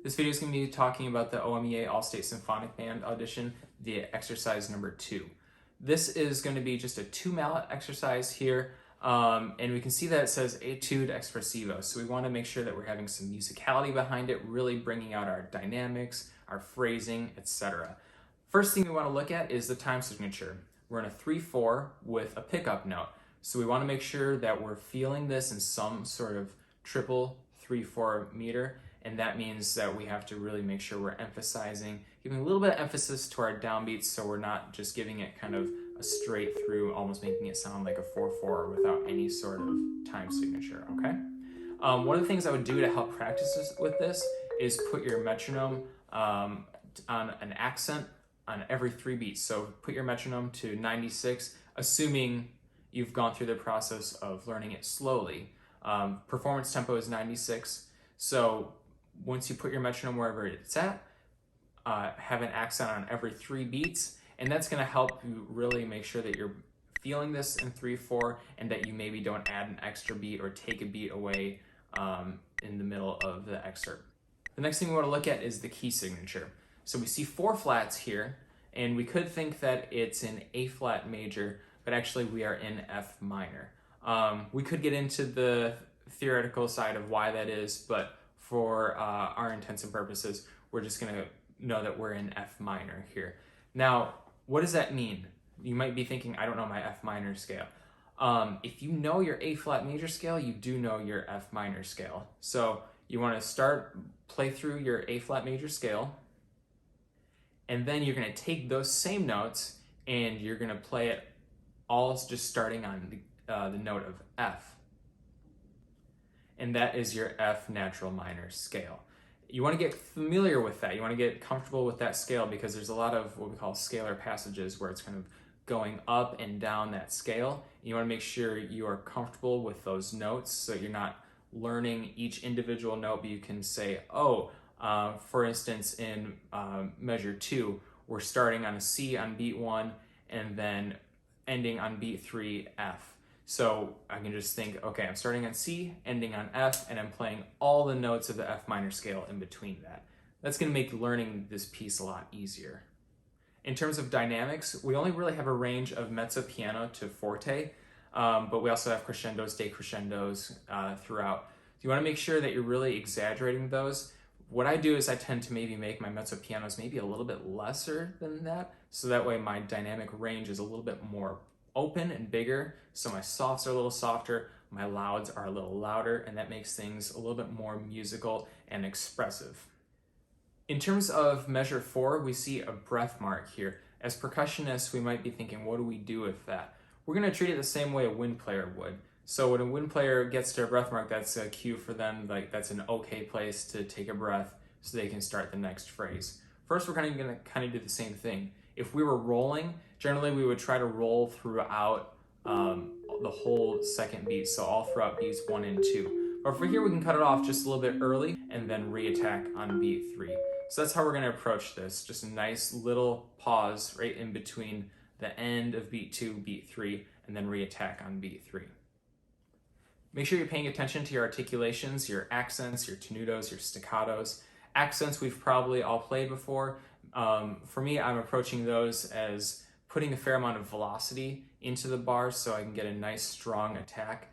This video is going to be talking about the OMEA All-State Symphonic Band audition, the exercise number 2. This is going to be just a 2-mallet exercise here, and we can see that it says etude expressivo. So we want to make sure that we're having some musicality behind it, really bringing out our dynamics, our phrasing, etc. First thing we want to look at is the time signature. We're in a 3/4 with a pickup note. So we want to make sure that we're feeling this in some sort of triple 3/4 meter. And that means that we have to really make sure we're emphasizing, giving a little bit of emphasis to our downbeats so we're not just giving it kind of a straight through, almost making it sound like a 4/4 without any sort of time signature, okay? One of the things I would do to help practice with this is put your metronome on an accent on every 3 beats. So put your metronome to 96, assuming you've gone through the process of learning it slowly. Performance tempo is 96, so once you put your metronome wherever it's at, have an accent on every 3 beats, and that's going to help you really make sure that you're feeling this in 3/4 and that you maybe don't add an extra beat or take a beat away in the middle of the excerpt. The next thing we want to look at is the key signature. So we see 4 flats here, and we could think that it's in A flat major, but actually we are in F minor. We could get into the theoretical side of why that is, but for our intents and purposes, we're just going to know that we're in F minor here. Now, what does that mean? You might be thinking, I don't know my F minor scale. If you know your A flat major scale, you do know your F minor scale. So you want to play through your A flat major scale, and then you're going to take those same notes and you're going to play it all just starting on the note of F. And that is your F natural minor scale. You want to get familiar with that. You want to get comfortable with that scale because there's a lot of what we call scalar passages where it's kind of going up and down that scale. You want to make sure you are comfortable with those notes so you're not learning each individual note, but you can say, for instance, in measure 2, we're starting on a C on beat 1 and then ending on beat 3, F. So I can just think, okay, I'm starting on C, ending on F, and I'm playing all the notes of the F minor scale in between that. That's going to make learning this piece a lot easier. In terms of dynamics, we only really have a range of mezzo piano to forte, but we also have crescendos, decrescendos throughout. So you want to make sure that you're really exaggerating those. What I do is I tend to maybe make my mezzo pianos maybe a little bit lesser than that, so that way my dynamic range is a little bit more open and bigger, so my softs are a little softer, my louds are a little louder, and that makes things a little bit more musical and expressive. In terms of measure 4, we see a breath mark here. As percussionists, we might be thinking, what do we do with that? We're going to treat it the same way a wind player would. So when a wind player gets to a breath mark, that's a cue for them, like that's an okay place to take a breath so they can start the next phrase. First, we're going to do the same thing. If we were rolling, generally we would try to roll throughout the whole second beat, so all throughout beats 1 and 2. But for here, we can cut it off just a little bit early and then re-attack on beat 3. So that's how we're going to approach this. Just a nice little pause right in between the end of beat 2, beat 3, and then re-attack on beat 3. Make sure you're paying attention to your articulations, your accents, your tenutos, your staccatos. Accents we've probably all played before. For me, I'm approaching those as putting a fair amount of velocity into the bars so I can get a nice strong attack.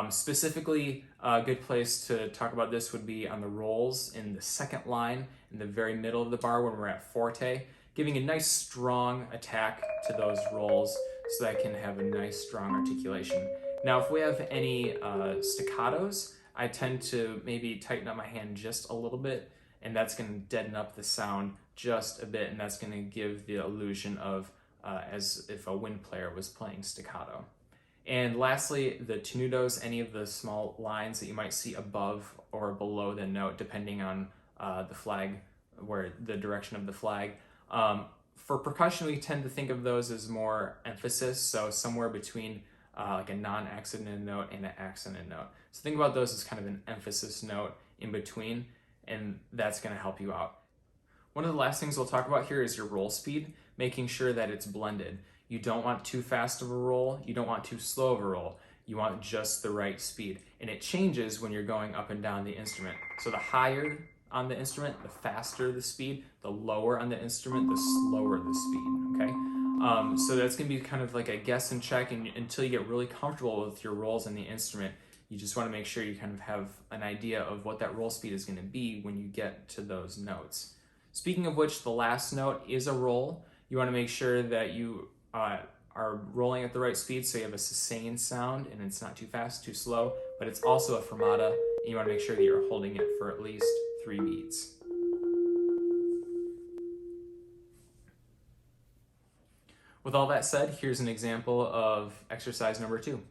Specifically, a good place to talk about this would be on the rolls in the second line, in the very middle of the bar when we're at forte, giving a nice strong attack to those rolls so that I can have a nice strong articulation. Now, if we have any staccatos, I tend to maybe tighten up my hand just a little bit, and that's going to deaden up the sound just a bit, and that's going to give the illusion of as if a wind player was playing staccato. And lastly, the tenutos, any of the small lines that you might see above or below the note, depending on the flag, where the direction of the flag. For percussion, we tend to think of those as more emphasis, so somewhere between like a non-accented note and an accented note. So think about those as kind of an emphasis note in between, and that's going to help you out. One of the last things we'll talk about here is your roll speed, making sure that it's blended. You don't want too fast of a roll, you don't want too slow of a roll. You want just the right speed. And it changes when you're going up and down the instrument. So the higher on the instrument, the faster the speed. The lower on the instrument, the slower the speed, okay? So that's gonna be kind of like a guess and check, and until you get really comfortable with your rolls in the instrument, you just wanna make sure you kind of have an idea of what that roll speed is gonna be when you get to those notes. Speaking of which, the last note is a roll. You wanna make sure that you are rolling at the right speed, so you have a sustained sound and it's not too fast, too slow, but it's also a fermata, and you want to make sure that you're holding it for at least 3 beats. With all that said, here's an example of exercise number 2.